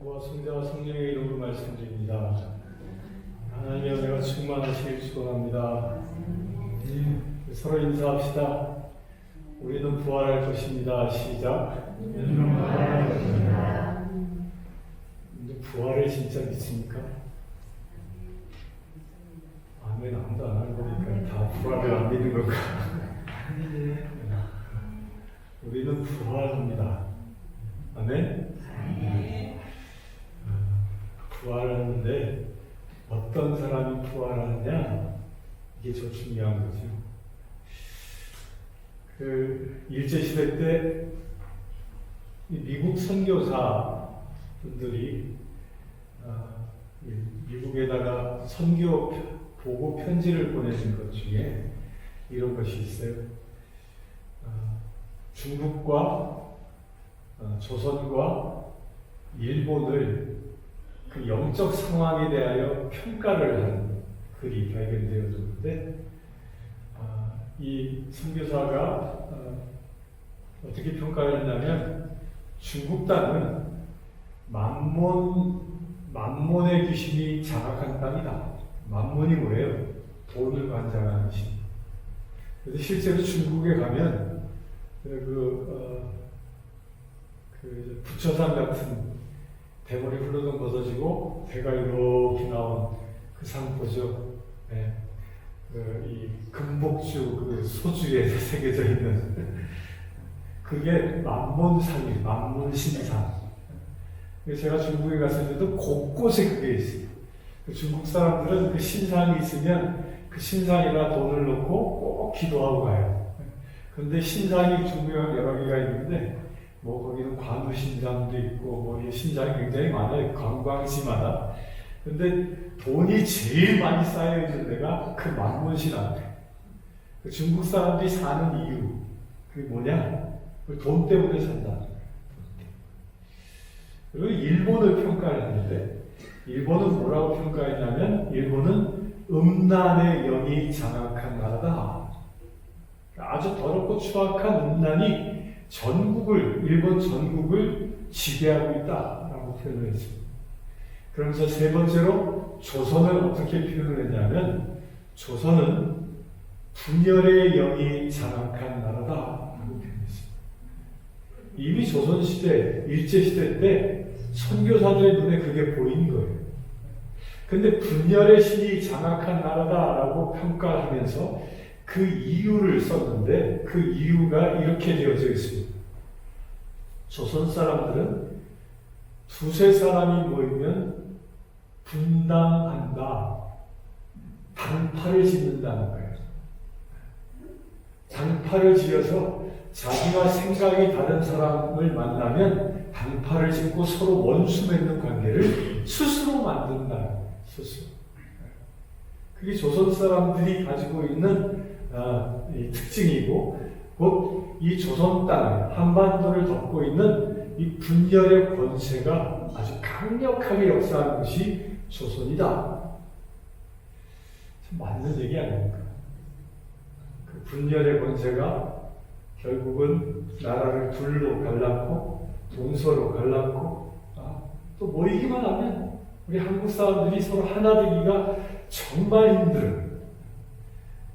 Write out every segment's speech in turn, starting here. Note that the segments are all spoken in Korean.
아버지와 성자와 성령의 이름으로 말씀드립니다. 하나님의 은혜가 충만하시길 축원합니다. 서로 인사합시다. 우리는 부활할 것입니다. 시작. 우리는 부활할 것입니다. 근데 부활을 진짜 믿습니까? 아멘. 아무도 안 하는 거니까 다 부활을 안 믿는 건가? 우리는 부활합니다. 아멘. 부활하는데 어떤 사람이 부활하느냐, 이게 저 중요한 거죠. 일제시대 때 미국 선교사 분들이 미국에다가 선교 보고 편지를 보내준 것 중에 이런 것이 있어요. 중국과 조선과 일본을 그 영적 상황에 대하여 평가를 한 글이 발견되어졌는데, 이 선교사가 어떻게 평가를 했냐면, 중국 땅은 만몬의 귀신이 장악한 땅이다. 만몬이 뭐예요? 돈을 관장하는 귀신. 그래서 실제로 중국에 가면 부처산 같은 대머리 훌러덩 벗어지고 배가 이렇게 나온 그 상 보죠. 네. 이 금복주 그 소주에 새겨져 있는 그게 만몬상이에요. 만몬신상. 제가 중국에 갔을 때도 곳곳에 그게 있어요. 중국 사람들은 그 신상이 있으면 그 신상에다 돈을 넣고 꼭 기도하고 가요. 그런데 신상이 중국에 여러 개가 있는데, 거기는 관우신상도 있고, 이 신상이 굉장히 많아요. 관광지마다. 근데 돈이 제일 많이 쌓여있는 데가 그 만몬신앙. 그 중국 사람들이 사는 이유, 그게 뭐냐? 돈 때문에 산다. 그리고 일본을 평가를 했는데, 일본은 뭐라고 평가했냐면, 일본은 음란의 영이 장악한 나라다. 아주 더럽고 추악한 음란이 일본 전국을 지배하고 있다라고 표현을 했습니다. 그러면서 세 번째로 조선을 어떻게 표현을 했냐면, 조선은 분열의 영이 장악한 나라다라고 표현했습니다. 이미 조선시대, 일제시대 때 선교사들의 눈에 그게 보이는 거예요. 근데 분열의 신이 장악한 나라다라고 평가하면서 그 이유를 썼는데, 그 이유가 이렇게 되어져 있습니다. 조선 사람들은 두세 사람이 모이면 분당한다. 당파를 짓는다는 거예요. 당파를 지어서 자기와 생각이 다른 사람을 만나면 당파를 짓고 서로 원수 맺는 관계를 스스로 만든다는 거예요. 스스로. 그게 조선 사람들이 가지고 있는 이 특징이고, 곧 이 조선 땅, 한반도를 덮고 있는 이 분열의 권세가 아주 강력하게 역사하는 것이 조선이다. 참 맞는 얘기 아닙니까? 그 분열의 권세가 결국은 나라를 둘로 갈라놓고 동서로 갈라놓고 또 모이기만 하면 우리 한국 사람들이 서로 하나 되기가 정말 힘들어요.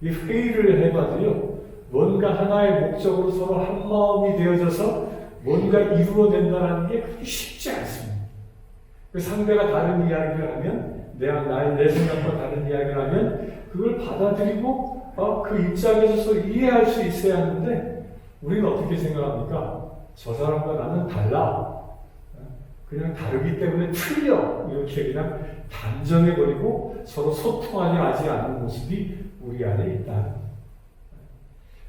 이 회의를 해봐도요, 뭔가 하나의 목적으로 서로 한 마음이 되어져서 뭔가 이루어낸다는 게 그렇게 쉽지 않습니다. 그 상대가 다른 이야기를 하면, 내 생각과 다른 이야기를 하면 그걸 받아들이고 그 입장에서 서로 이해할 수 있어야 하는데, 우리는 어떻게 생각합니까? 저 사람과 나는 달라. 그냥 다르기 때문에 틀려. 이렇게 그냥 단정해버리고 서로 소통하려 하지 않는 모습이 우리 안에 있다.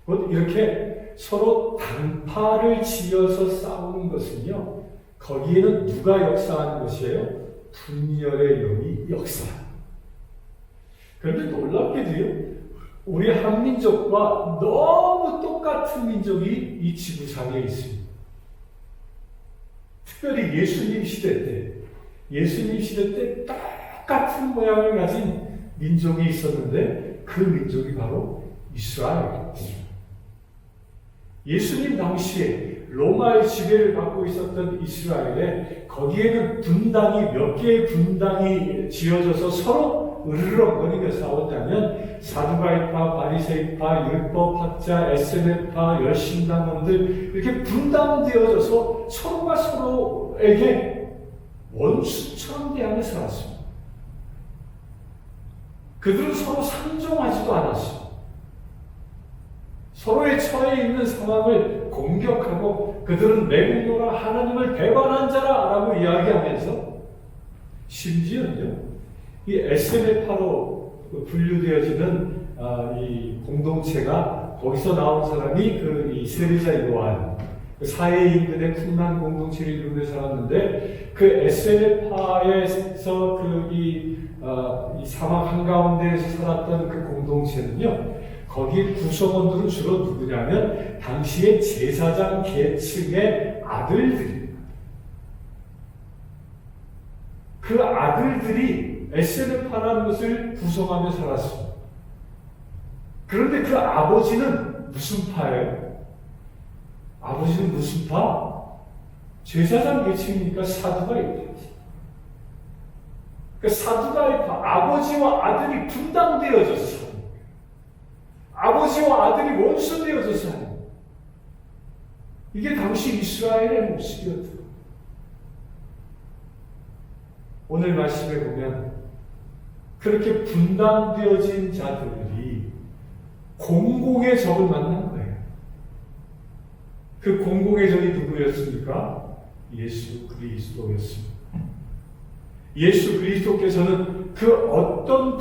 곧 이렇게 서로 당파를 지어서 싸우는 것은요, 거기에는 누가 역사하는 것이에요? 분열의 영이 역사합니다. 그런데 놀랍게도요, 우리 한민족과 너무 똑같은 민족이 이 지구상에 있습니다. 특별히 예수님 시대 때 똑같은 모양을 가진 민족이 있었는데, 그 민족이 바로 이스라엘입니다. 예수님 당시에 로마의 지배를 받고 있었던 이스라엘에 거기에는 분당이 몇 개의 분당이 지어져서 서로 으르렁거리며 싸웠다면 사두가이파, 바리새이파, 율법학자, SNF파, 열심당원들 이렇게 분당되어져서 서로가 서로에게 원수처럼 대하며 살았습니다. 그들은 서로 상종하지도 않았습니다. 서로의 처해 있는 상황을 공격하고 그들은 매국노라 하나님을 배반한 자라라고 이야기하면서 심지어는요, 이 SNF파로 분류되어지는 이 공동체가 거기서 나온 사람이 이 세리자 요한, 사회 인근의 풍랑 공동체를 이루며 살았는데 그 SNF파에서 이 사막 한가운데에서 살았던 그 공동체는요, 거기 구성원들은 주로 누구냐면 당시의 제사장 계층의 아들들입니다. 그 아들들이 SNF파라는 것을 구성하며 살았습니다. 그런데 그 아버지는 무슨 파예요? 아버지는 무슨 파? 제사장 계층이니까 사두가이파. 그 사두가이파, 아버지와 아들이 분당되어져서 사는 거예요. 아버지와 아들이 원수되어져서 사는 거예요. 이게 당시 이스라엘의 모습이었죠. 오늘 말씀에 보면 그렇게 분당되어진 자들이 공공의 적을 만난 거예요. 그 공공의 적이 누구였습니까? 예수 그리스도였습니다. 예수 그리스도께서는 그 어떤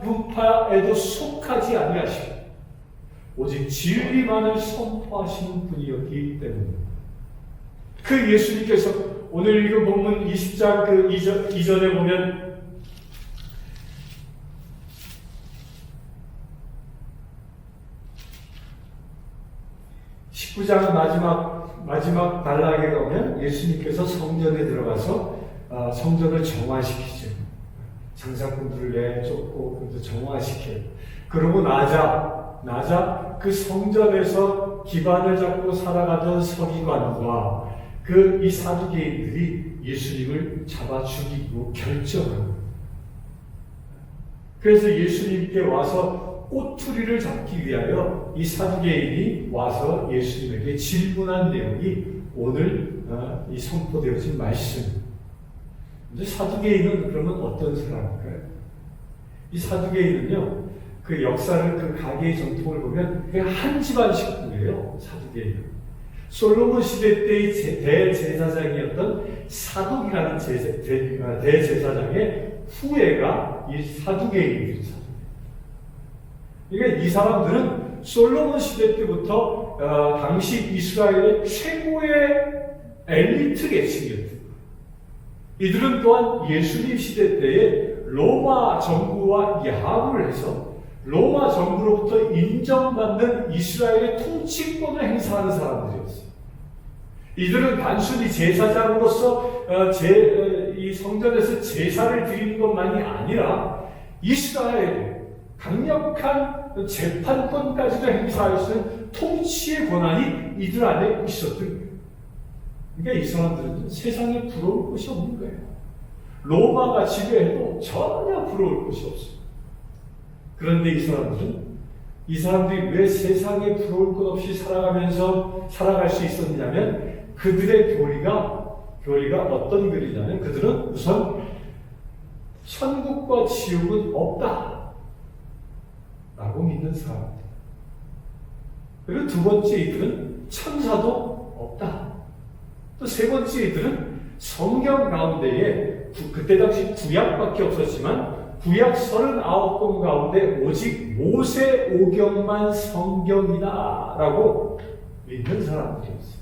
분파에도 속하지 아니하시고 오직 진리만을 선포하시는 분이었기 때문입니다. 그 예수님께서 오늘 읽은 본문 20장 그 이전에 보면 19장 마지막 단락에 가면 예수님께서 성전에 들어가서 성전을 정화시키죠. 장사꾼들을 내쫓고 정화시켜요. 그러고 나자 그 성전에서 기반을 잡고 살아가던 서기관과 이 사두개인들이 예수님을 잡아 죽이고 결정합니다. 그래서 예수님께 와서 꼬투리를 잡기 위하여 이 사두개인이 와서 예수님에게 질문한 내용이 오늘 이 선포되어진 말씀입니다. 사두개인은 그러면 어떤 사람일까요? 이 사두개인은요, 그 역사를 그 가계의 전통을 보면 그냥 한 집안 식구예요. 사두개인은 솔로몬 시대 때의 대제사장이었던 사독이라는 대제사장의 후예가 이 사두개인입니다. 그러니까 이 사람들은 솔로몬 시대 때부터 당시 이스라엘의 최고의 엘리트 계층이었습니다. 이들은 또한 예수님 시대 때에 로마 정부와 야합을 해서 로마 정부로부터 인정받는 이스라엘의 통치권을 행사하는 사람들이었어요. 이들은 단순히 제사장으로서 이 성전에서 제사를 드리는 것만이 아니라 이스라엘의 강력한 재판권까지도 행사할 수 있는 통치의 권한이 이들 안에 있었던 거예요. 그러니까 이 사람들은 세상에 부러울 것이 없는 거예요. 로마가 지배해도 전혀 부러울 것이 없어요. 그런데 이 사람들이 왜 세상에 부러울 것 없이 살아갈 수 있었냐면 그들의 교리가 어떤 교리냐면 그들은 우선 천국과 지옥은 없다 라고 믿는 사람들. 그리고 두 번째 이들은 천사도 없다. 또 세 번째 이들은 성경 가운데에 그때 당시 구약밖에 없었지만 구약 39권 가운데 오직 모세 오경만 성경이다 라고 믿는 사람들이었어요.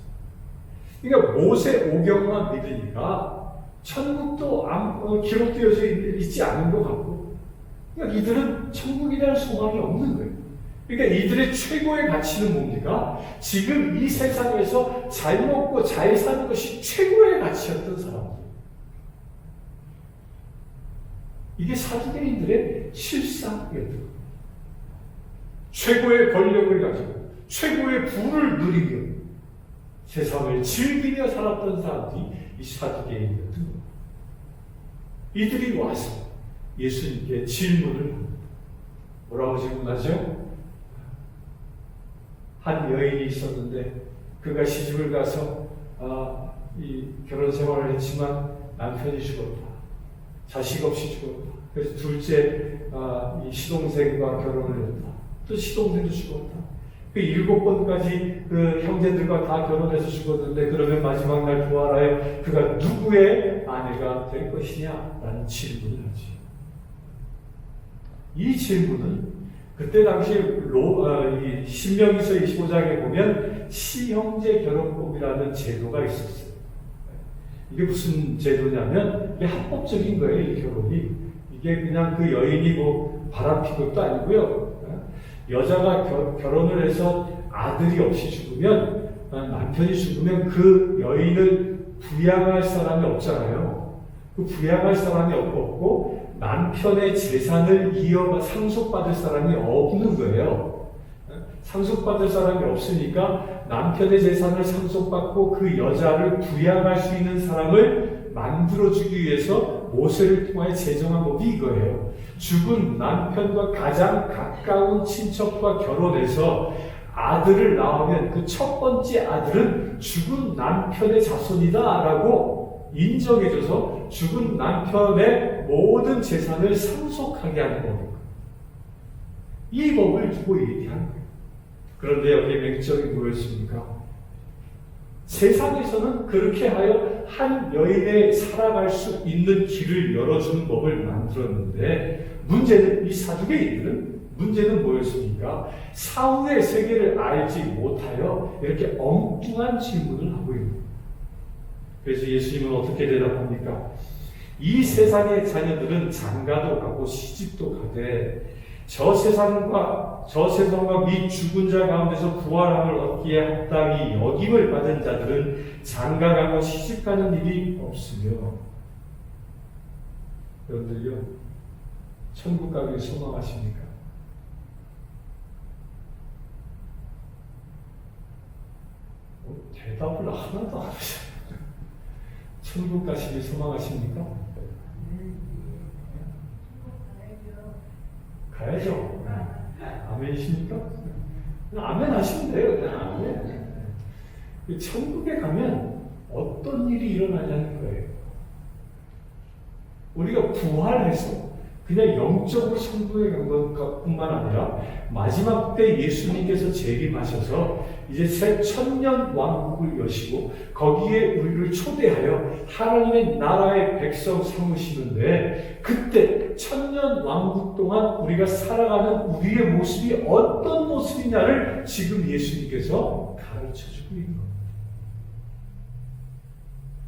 그러니까 모세 오경만 믿으니까 천국도 기록되어져 있지 않은 것 같고, 그러니까 이들은 천국에 대한 소망이 없는 거예요. 그러니까 이들의 최고의 가치는 뭡니까? 지금 이 세상에서 잘 먹고 잘 사는 것이 최고의 가치였던 사람들. 이게 사두개인들의 실상이었던 거예요. 최고의 권력을 가지고 최고의 부를 누리며 세상을 즐기며 살았던 사람들이 이 사두개인이었던 거예요. 이들이 와서 예수님께 질문을 합니다. 뭐라고 질문하죠? 한 여인이 있었는데 그가 시집을 가서 이 결혼 생활을 했지만 남편이 죽었다. 자식 없이 죽었다. 그래서 둘째 이 시동생과 결혼을 했다. 또 시동생도 죽었다. 그 7번까지 그 형제들과 다 결혼해서 죽었는데 그러면 마지막 날 부활하여 그가 누구의 아내가 될 것이냐? 라는 질문을 하지. 이 질문은 그때 당시 이 신명기서 25장에 보면 시형제 결혼법이라는 제도가 있었어요. 이게 무슨 제도냐면 이게 합법적인 거예요. 이 결혼이. 이게 그냥 그 여인이 뭐 바람핀 것도 아니고요. 여자가 결혼을 해서 아들이 없이 죽으면 남편이 죽으면 그 여인을 부양할 사람이 없잖아요. 그 부양할 사람이 없고 남편의 재산을 상속받을 사람이 없는 거예요. 상속받을 사람이 없으니까 남편의 재산을 상속받고 그 여자를 부양할 수 있는 사람을 만들어주기 위해서 모세를 통하여 제정한 법이 이거예요. 죽은 남편과 가장 가까운 친척과 결혼해서 아들을 낳으면 그 첫 번째 아들은 죽은 남편의 자손이다 라고 인정해줘서 죽은 남편의 모든 재산을 상속하게 하는 법입니다. 이 법을 두고 얘기하는 거예요. 그런데 여기에 맹점이 뭐였습니까? 세상에서는 그렇게 하여 한 여인의 살아갈 수 있는 길을 열어주는 법을 만들었는데 문제는 이 사두개인들은 문제는 뭐였습니까? 사후의 세계를 알지 못하여 이렇게 엉뚱한 질문을 하고 있는 거예요. 그래서 예수님은 어떻게 대답합니까? 이 세상의 자녀들은 장가도 가고 시집도 가되 저 세상과 및 죽은 자 가운데서 부활함을 얻기에 합당히 여김을 받은 자들은 장가가고 시집가는 일이 없으며 여러분들요 천국 가기를 소망하십니까? 대답을 하나도 안 하셔요. 천국 가시길 소망하십니까? 가야죠. 아멘이십니까? 아멘 하시면 돼요. 그냥 아멘. 천국에 가면 어떤 일이 일어나냐는 거예요. 우리가 부활해서 그냥 영적으로 천국에 간 것뿐만 아니라 마지막 때 예수님께서 재림하셔서 이제 새 천년 왕국을 여시고 거기에 우리를 초대하여 하나님의 나라의 백성 삼으시는데 그때 천년 왕국 동안 우리가 살아가는 우리의 모습이 어떤 모습이냐를 지금 예수님께서 가르쳐주고 있는 겁니다.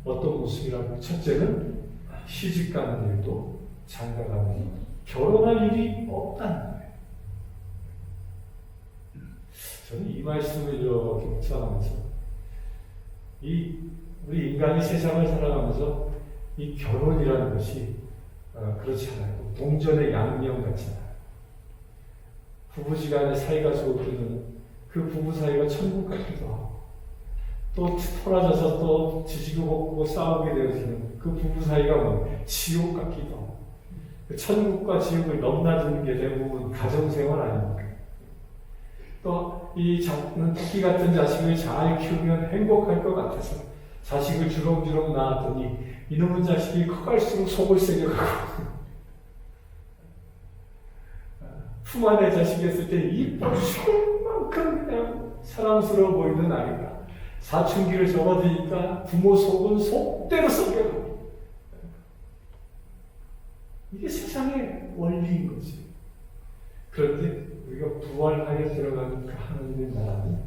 어떤 모습이라고? 첫째는 시집가는 일도 장가가는 일, 결혼할 일이 없다는 거예요. 저는 이 말씀을 이렇게 묵상하면서 우리 인간이 세상을 살아가면서 이 결혼이라는 것이 그렇지 않아요. 동전의 양면 같잖아요. 부부지간의 사이가 좋으면 그 부부 사이가 천국 같기도 하고 또 토라져서 또 지지고 볶고 싸우게 되어지는 그 부부 사이가 뭐 지옥 같기도 하고 천국과 지옥을 넘나드는 게 대부분 가정생활 아닙니까? 또 이 토끼 같은 자식을 잘 키우면 행복할 것 같아서 자식을 주렁주렁 낳았더니 이놈의 자식이 커갈수록 속을 새겨가고 품 안에 자식이었을 때 이뻐 죽을 만큼 그냥 사랑스러워 보이는 아이가 사춘기를 접어드니까 부모 속은 속대로 썩여가고 이게 세상의 원리인 거지. 그런데 우리가 부활하여 들어가는 그 하나님의 나라는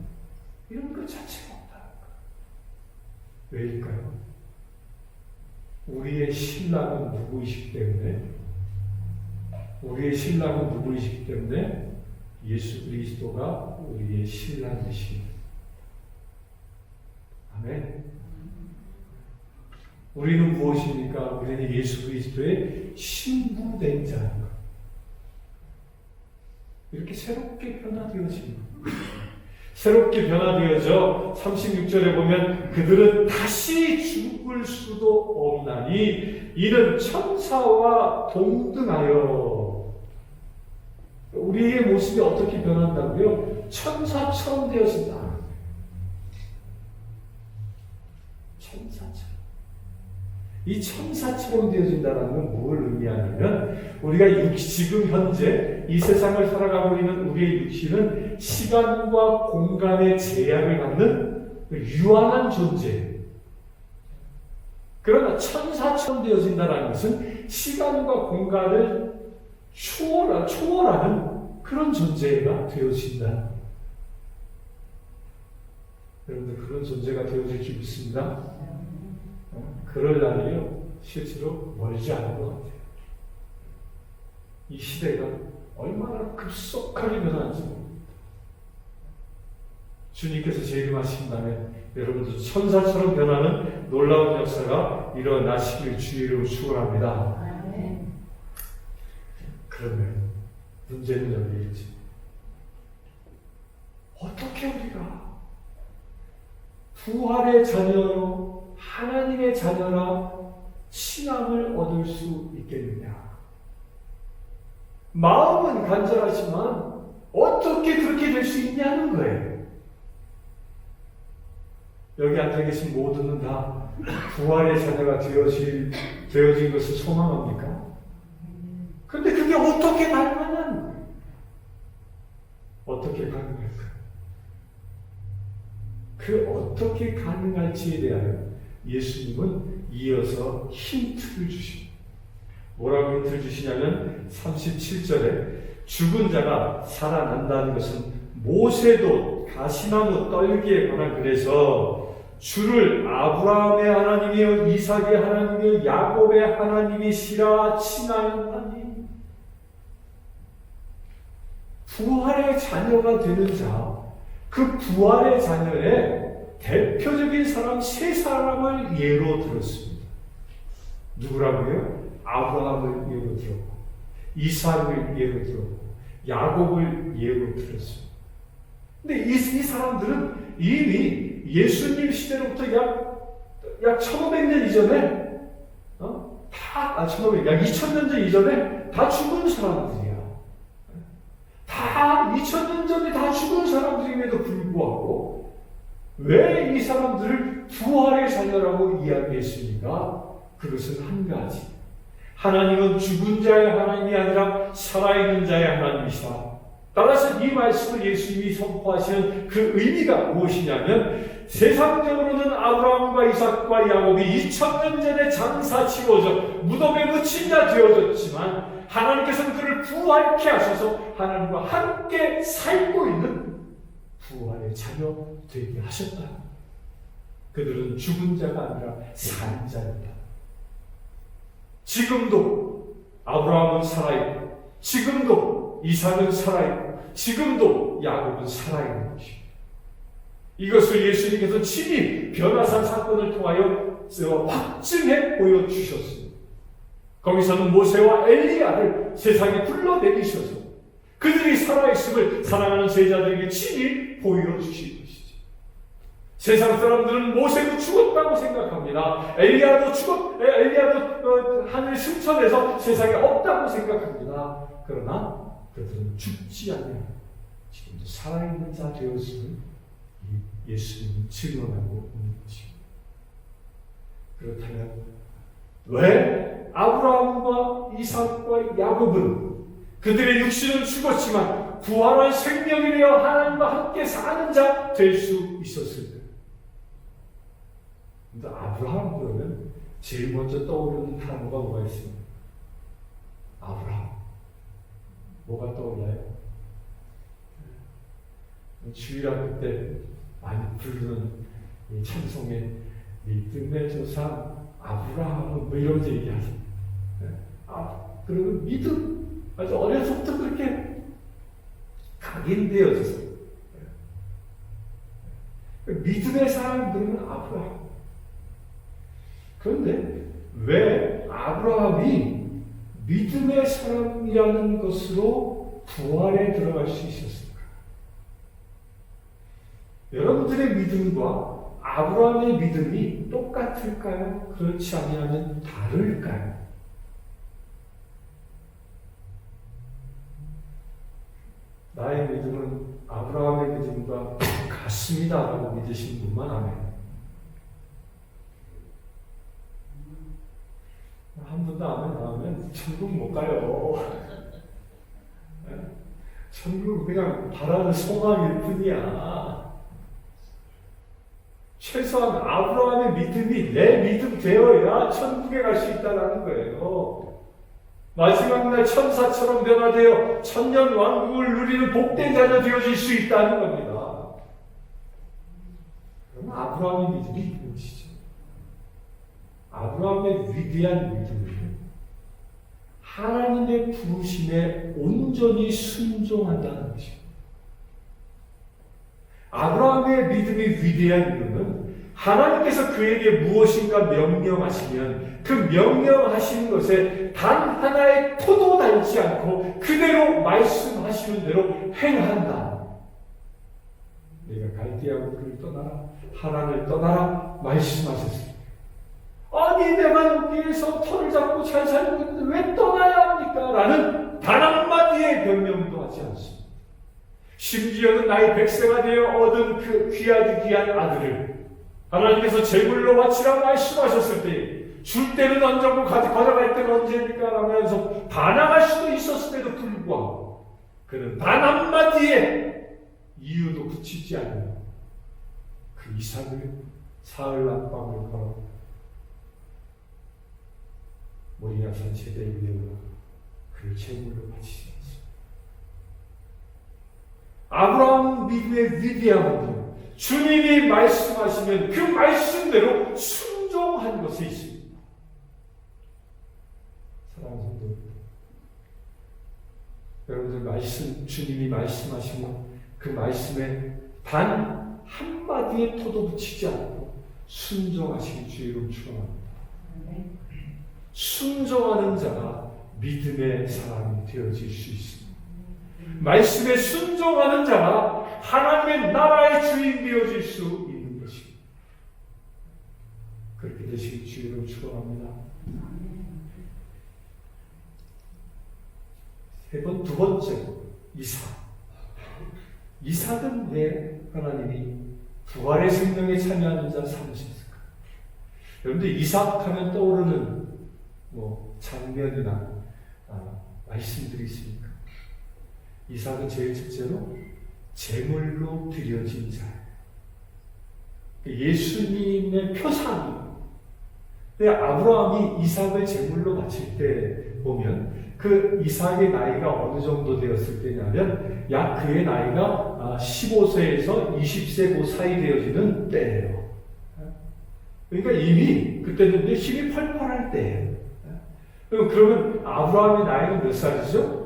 이런 것 자체가 없다는 거예요. 왜일까요? 우리의 신랑은 누구이시기 때문에 예수 그리스도가 우리의 신랑이십니다. 아멘. 우리는 무엇입니까? 우리는 예수 그리스도의 신부된 자인 것. 이렇게 새롭게 변화되어진 것. 새롭게 변화되어져 36절에 보면 그들은 다시 죽을 수도 없나니 이는 천사와 동등하여. 우리의 모습이 어떻게 변한다고요? 천사처럼 되어진다. 천사처럼. 이 천사처럼 되어진다는 건 뭘 의미하냐면 우리가 지금 현재 이 세상을 살아가고 있는 우리의 육신은 시간과 공간의 제약을 갖는 유한한 존재. 그러나 천사처럼 되어진다는 것은 시간과 공간을 초월하는 그런 존재가 되어진다. 여러분들 그런 존재가 되어질 줄 믿습니다. 그럴 날이요 실제로 멀지 않은 것 같아요. 이 시대가 얼마나 급속하게 변하는지 모릅니다. 주님께서 재림하신다면 여러분들 천사처럼 변하는 놀라운 역사가 일어나시길 주의로 축원합니다. 그러면 문제는 여기 있지. 어떻게 우리가 부활의 자녀로 하나님의 자녀라 칭함을 얻을 수 있겠느냐? 마음은 간절하지만 어떻게 그렇게 될 수 있냐는 거예요. 여기 앉아 계신 모두는 다 부활의 자녀가 되어진 것을 소망합니까? 근데 그게 어떻게 가능하냐는 거예요. 어떻게 가능할까? 그 어떻게 가능할지에 대하여 예수님은 이어서 힌트를 주십니다. 뭐라고 힌트를 주시냐면 37절에 죽은 자가 살아난다는 것은 모세도 가시나무 떨기에 관한 글에서 주를 아브라함의 하나님이요 이삭의 하나님이요 야곱의 하나님이시라 칭하였나니. 부활의 자녀가 되는 자, 그 부활의 자녀의 대표적인 사람 세 사람을 예로 들었습니다. 누구라고요? 아브라함을 예로 들었고, 이삭을 예로 들었고, 야곱을 예로 들었습니다. 근데 이 사람들은 이미 예수님 시대로부터 약 1500년 이전에, 약 2000년 전 이전에 다 죽은 사람들이야. 다 2000년 전에 다 죽은 사람들임에도 불구하고 왜 이 사람들을 부활의 자녀라고 이야기했습니까? 그것은 한 가지. 하나님은 죽은 자의 하나님이 아니라 살아있는 자의 하나님이시다. 따라서 이 말씀을 예수님이 선포하시는 그 의미가 무엇이냐면 세상적으로는 아브라함과 이삭과 야곱이 2000년 전에 장사 치러져 무덤에 묻힌 자 되어졌지만 하나님께서는 그를 부활케 하셔서 하나님과 함께 살고 있는 부활의 자녀 되게 하셨다. 그들은 죽은 자가 아니라 산 자였다. 지금도 아브라함은 살아있고 지금도 이삭은 살아있고 지금도 야곱은 살아있는 것입니다. 이것을 예수님께서 친히 변화산 사건을 통하여 확증해 보여주셨습니다. 거기서는 모세와 엘리야를 세상에 불러내리셔서 그들이 살아있음을 사랑하는 제자들에게 친히 보여주신 것이죠. 세상 사람들은 모세도 죽었다고 생각합니다. 엘리야도 하늘 승천해서 세상에 없다고 생각합니다. 그러나 그들은 죽지 않는 지금도 살아있는 자 되었음을 예수님이 증언하고 있는 것입니다. 그렇다면 왜 아브라함과 이삭과 야곱은 그들의 육신은 죽었지만 부활한 생명이 되어 하나님과 함께 사는 자 될 수 있었을까? 근데 아브라함 그러면 제일 먼저 떠오르는 단어가 뭐가 있습니까? 아브라함. 뭐가 떠올라요? 주일학교 때 많이 부르는 이 찬송의 믿음의 조상 아브라함은 뭐 이런 얘기하죠. 그리고 믿음. 아주 어려서부터 그렇게 각인되어졌어요. 믿음의 사람 그러면 아브라함. 그런데 왜 아브라함이 믿음의 사람이라는 것으로 부활에 들어갈 수 있었을까? 여러분들의 믿음과 아브라함의 믿음이 똑같을까요? 그렇지 아니하면 다를까요? 나의 믿음은 아브라함의 믿음과 같습니다라고 믿으신 분만 아멘. 한 분도 아멘 안 하면 천국 못 가요. 천국 그냥 바라는 소망일 뿐이야. 최소한 아브라함의 믿음이 내 믿음 되어야 천국에 갈 수 있다는 거예요. 마지막 날 천사처럼 변화되어 천년 왕국을 누리는 복된 자녀 되어질 수 있다는 겁니다. 그럼 아브라함의 믿음이 무엇이죠? 아브라함의 위대한 믿음은 하나님의 부르심에 온전히 순종한다는 것입니다. 아브라함의 믿음이 위대한 이유는 하나님께서 그에게 무엇인가 명령하시면 그 명령하신 것에 단 하나의 토도 달지 않고 그대로 말씀하시는 대로 행한다. 내가 갈대아굴을 떠나라, 하란을 떠나라 말씀하셨습니다. 아니 내가 여기에서 터를 잡고 잘 살고 있는데 왜 떠나야 합니까? 라는 단 한마디의 변명도 하지 않습니다. 심지어는 나의 백세가 되어 얻은 그 귀하디 귀한 아들을 하나님께서 제물로 바치라고 말씀하셨을 때 줄 때는 언제고 가져갈 때는 언제입니까? 라면서 반항할 수도 있었음에도 불구하고 그는 단 한마디의 이유도 붙이지 않는 그 이삭을 사흘 낮밤을 걸어 모리아산 제대 위에 올라 그를 제물로 바치지 않습니다. 아브라함 믿음의 위대함은요, 주님이 말씀하시면 그 말씀대로 순종한 것에 있습니다. 사랑하는 성도 여러분들, 주님이 말씀하시면 그 말씀에 단 한마디의 토도 붙이지 않고 순종하시기 주의 이름 축원합니다. 순종하는 자가 믿음의 사람이 되어질 수 있습니다. 말씀에 순종하는 자가 하나님의 나라의 주인 되어질 수 있는 것입니다. 그렇게 되시기 주의 이름 축원합니다. 두 번째, 이삭. 이삭은 왜 하나님이 부활의 생명에 참여하는 자 삼으셨을까? 여러분들 이삭 하면 떠오르는 장면이나 말씀들이 있습니까? 이삭은 제일 첫째로 제물로 드려진 자예요. 예수님의 표상이에요. 근데 아브라함이 이삭을 제물로 바칠 때 보면 그 이삭의 나이가 어느 정도 되었을 때냐면 약 그의 나이가 15세에서 20세 그 사이 되어지는 때예요. 그러니까 이미 그때는 이제 힘이 펄펄할 때예요. 그러면 아브라함의 나이는 몇 살이죠?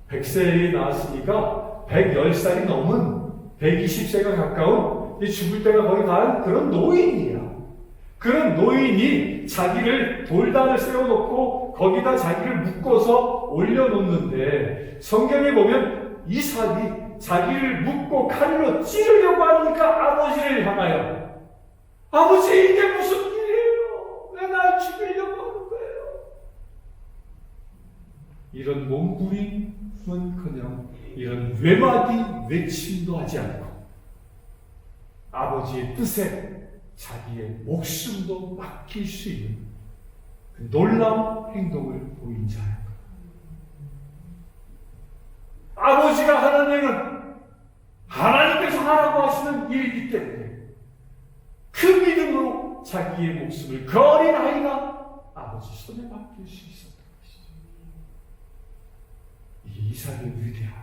100세에 나왔으니까 110살이 넘은 120세가 가까운 죽을 때가 거의 다 그런 노인이야. 그런 노인이 자기를 돌단을 세워놓고 거기다 자기를 묶어서 올려놓는데 성경에 보면 이삭이 자기를 묶고 칼로 찌르려고 하니까 아버지를 향하여 아버지 이게 무슨 일이에요? 왜 날 죽이려고 하는 거예요? 이런 몸부림은커녕 이런 외마디 외침도 하지 않고 아버지의 뜻에 자기의 목숨도 맡길 수 있는 그 놀라운 행동을 보인 자예요. 아버지가 하는 일은 하나님께서 하라고 하시는 일이기 때문에 그 믿음으로 자기의 목숨을 그 어린 아이가 아버지 손에 맡길 수 있었던 것이죠. 이게 이삭의 위대함.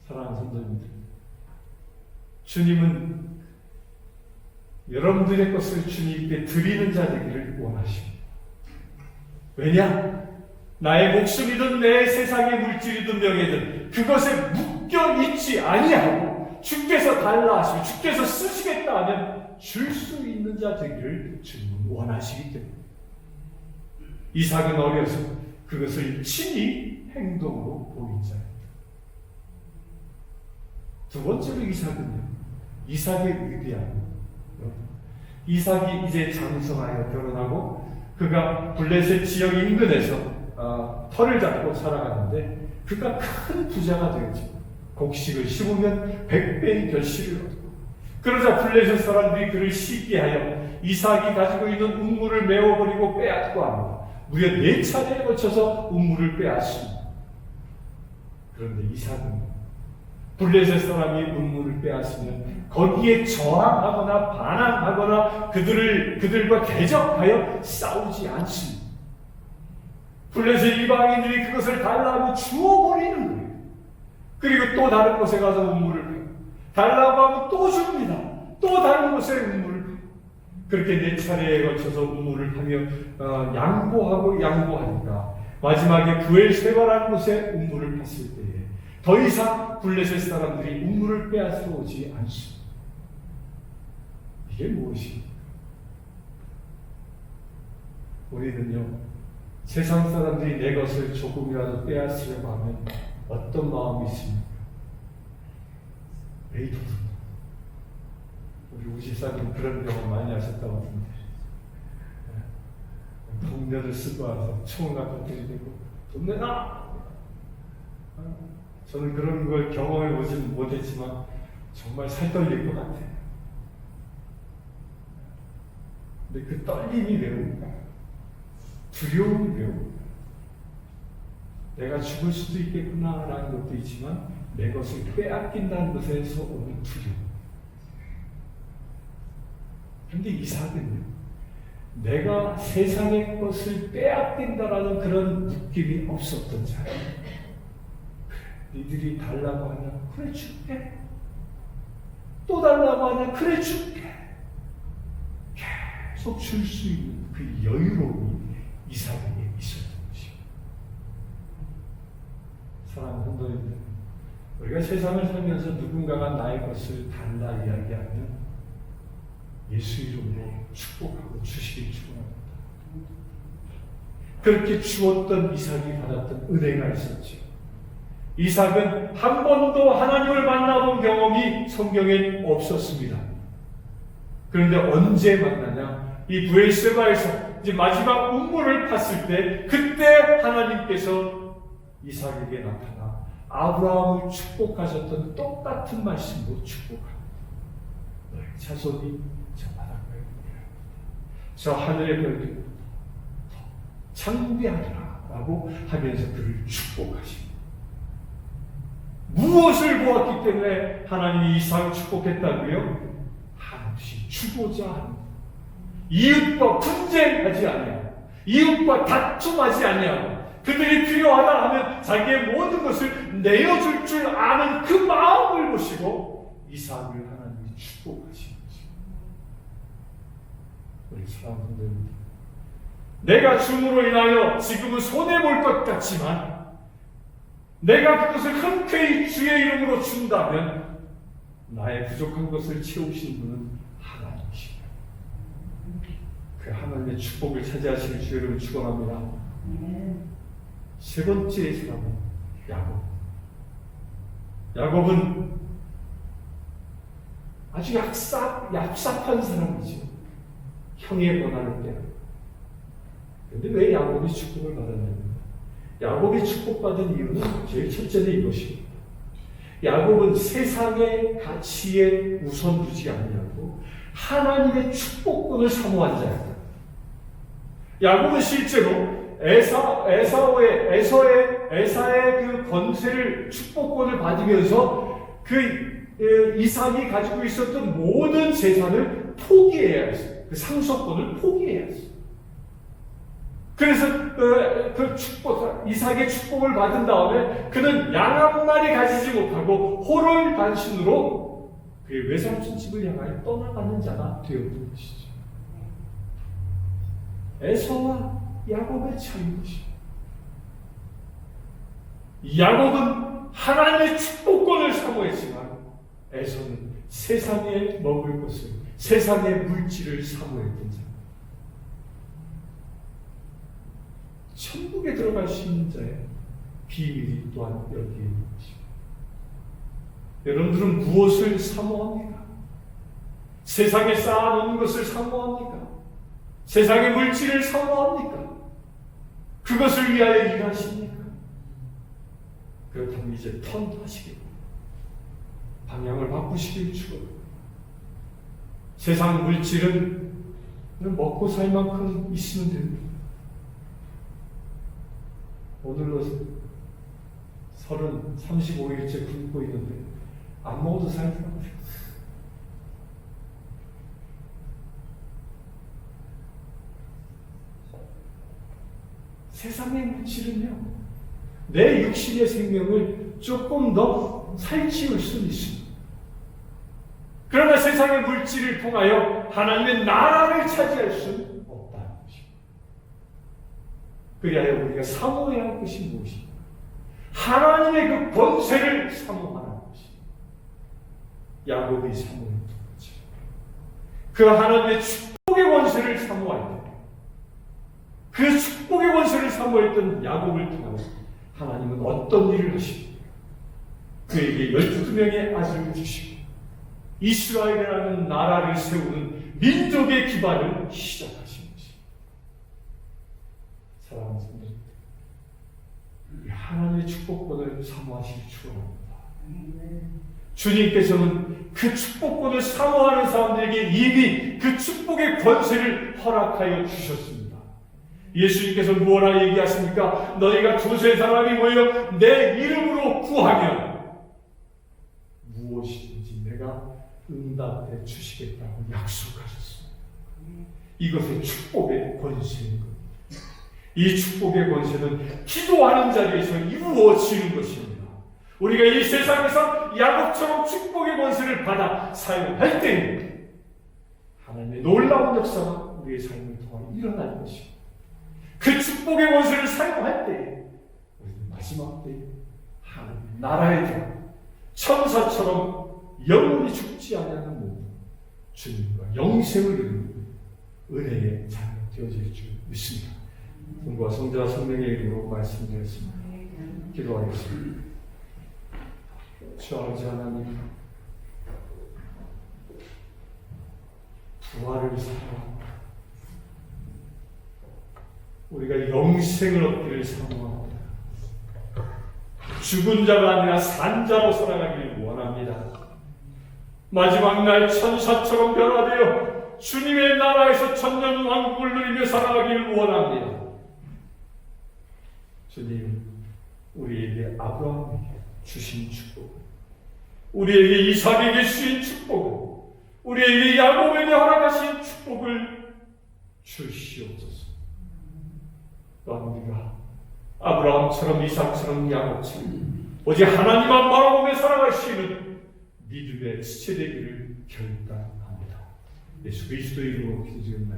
사랑하는 성도님들, 주님은 여러분들의 것을 주님께 드리는 자 되기를 원하십니다. 왜냐? 나의 목숨이든 내 세상의 물질이든 명예든 그것에 묶여 있지 아니하고 주께서 달라 하시고 주께서 쓰시겠다 하면 줄 수 있는 자 되기를 주님은 원하시기 때문에 이삭은 어려서 그것을 친히 행동으로 보인 자입니다. 두 번째로 이삭은요. 이삭의 의리함. 이삭이 이제 장성하여 결혼하고 그가 블레셋 지역 인근에서 터를 잡고 살아가는데 그가 큰 부자가 되었죠. 곡식을 심으면 100배의 결실을 얻고 그러자 블레셋 사람들이 그를 시기하여 이삭이 가지고 있는 운물을 메워버리고 빼앗고 합니다. 무려 4차례에 걸쳐서 운물을 빼앗습니다. 그런데 이삭은 블레셋 사람이 운물을 빼앗으면 거기에 저항하거나 반항하거나 그들과 대적하여 싸우지 않습니다. 블레셋 이방인들이 그것을 달라고 주워버리는 거예요. 그리고 또 다른 곳에 가서 운물을 빼고 달라고 하면 또 줍니다. 또 다른 곳에 운물을 빼고 그렇게 4차례에 걸쳐서 운물을 하며 양보하니까 마지막에 부엘세바라는 곳에 운물을 팠을 때에 더 이상 블레셋 사람들이 운물을 빼앗으러 오지 않습니다. 이게 무엇입니까? 우리는요, 세상 사람들이 내 것을 조금이라도 빼앗으려고 하면 어떤 마음이 있습니까? 에이토. 우리 우지사님 그런 경험 많이 하셨다고 하던데. 동면을 쓰고 와서 총을 갖다 들이대고 돈 내놔! 저는 그런 걸 경험해 보지는 못했지만 정말 살떨릴 것 같아요. 근데 그 떨림이 매우 두려움이 매우 내가 죽을 수도 있겠구나라는 것도 있지만 내 것을 빼앗긴다는 것에서 오는 두려움. 그런데 이삭은요, 내가 세상의 것을 빼앗긴다라는 그런 느낌이 없었던 자예요. 니들이 달라고 하냐? 그래 줄게. 또 달라고 하냐? 그래 줄게. 계속 줄 수 있는 그 여유로움이 이삭에게 있었던 것입니다. 사랑하는 성도님들, 우리가 세상을 살면서 누군가가 나의 것을 달라 이야기하면 예수 이름으로 축복하고 주시길 축원합니다. 그렇게 주었던 이삭이 받았던 은혜가 있었죠. 이삭은 한 번도 하나님을 만나본 경험이 성경에 없었습니다. 그런데 언제 만나냐? 이 브엘세바에서 이제 마지막 운물을 팠을 때 그때 하나님께서 이삭에게 나타나 아브라함을 축복하셨던 똑같은 말씀으로 축복합니다. 너의 자손이 저 바닷가에 있느니라. 저 하늘의 별들보다 더 창국의 아들아 라고 하면서 그를 축복하십니다. 무엇을 보았기 때문에 하나님이 이삭을 축복했다고요? 한없이 주고자 하는 이웃과 분쟁하지 아니하고 이웃과 다툼하지 아니하고 그들이 필요하다 하면 자기의 모든 것을 내어줄 줄 아는 그 마음을 보시고 이삭을 하나님이 축복하신 것입니다. 우리 사랑하는 내가 줌으로 인하여 지금은 손해볼 것 같지만 내가 그것을 흔쾌히 주의 이름으로 준다면 나의 부족한 것을 채우신 분은 하나님이십니다. 그 하나님의 축복을 차지하실 주의 이름을 축원합니다. 세 번째 사람은 야곱. 야곱은 아주 얍삽한 사람이죠. 형의 권한을 빼요. 그런데 왜 야곱이 축복을 받았냐면 야곱이 축복받은 이유는 제일 첫째는 이것입니다. 야곱은 세상의 가치에 우선 두지 아니하고 하나님의 축복권을 사모한 자였다. 야곱은 실제로 에사의 그 권세를 축복권을 받으면서 그 이삭이 가지고 있었던 모든 재산을 포기해야 했어요. 그 상속권을 포기해야 했어요. 그래서 그 축복, 이삭의 축복을 받은 다음에 그는 양 한 마리 가지지 못하고 호를 단신으로 그의 외삼촌 집을 향하여 떠나가는 자가 되었던 것이죠. 에서와 야곱의 차이인 것입니다. 야곱은 하나님의 축복권을 사모했지만 에서는 세상에 먹을 것을, 세상의 물질을 사모했던 자. 천국에 들어갈 수 있는 자의 비밀이 또한 여기에 있는 것입니다. 여러분들은 무엇을 사모합니까? 세상에 쌓아놓은 것을 사모합니까? 세상의 물질을 사모합니까? 그것을 위하여 일하십니까? 그렇다면 이제 턴하시기 방향을 바꾸시길 축원합니다. 세상 물질은 먹고 살 만큼 있으면 됩니다. 오늘로 35일째 굶고 있는데 안 먹어도 살더라고요. 세상의 물질은요, 내 육신의 생명을 조금 더 살찌울 수는 있습니다. 그러나 세상의 물질을 통하여 하나님의 나라를 차지할 수는 없다는 것입니다. 그리하여 우리가 사모해야 할 것이 무엇입니까? 하나님의 그 권세를 사모하는 것입니다. 야곱이 사모했던 것이죠. 그 하나님의 축복의 권세를 사모할 때, 그 축복의 권세를 사모했던 야곱을 통하여 하나님은 어떤 일을 하십니까? 그에게 12명의 아들을 주시고 이스라엘이라는 나라를 세우는 민족의 기반을 시작하신 것입니다. 사랑하는 성도, 하나님의 축복권을 사모하시기 축원합니다. 주님께서는 그 축복권을 사모하는 사람들에게 이미 그 축복의 권세를 허락하여 주셨습니다. 예수님께서 무엇라 얘기하십니까? 너희가 두세 사람이 모여 내 이름으로 구하면 무엇이든지 내가 응답해 주시겠다고 약속하셨습니다. 이것은 축복의 권세인 겁니다. 이 축복의 권세는 기도하는 자리에서 이루어지는 것입니다. 우리가 이 세상에서 야곱처럼 축복의 권세를 받아 사용할 때 하나님의 놀라운 역사가 우리의 삶을 통해 일어날 것입니다. 그 축복의 권세를 사용할 때 우리는 마지막 때에 하나님 나라에 들어 천사처럼 영원히 죽지 않는 몸, 주님과 영생을 이루는 은혜의 자녀 되어질 줄 믿습니다. 성부와 성자와 성령의 이름으로 말씀드렸습니다. 기도하겠습니다. 주 아버지 하나님, 부활을 사랑합니다. 우리가 영생을 얻기를 사모합니다. 죽은 자가 아니라 산 자로 살아가기를 원합니다. 마지막 날 천사처럼 변화되어 주님의 나라에서 천년 왕국을 누리며 살아가기를 원합니다. 주님, 우리에게 아브라함에게 주신 축복, 우리에게 이삭에게 주신 축복, 우리에게 야곱에게 허락하신 축복을 주시옵소서. 또한 우리가 아브라함처럼 이삭처럼 야곱처럼 오직 하나님만 바라보며 살아갈 수 있는 믿음의 지체되기를 결단합니다. 예수 그리스도의 이름으로 기도드립니다.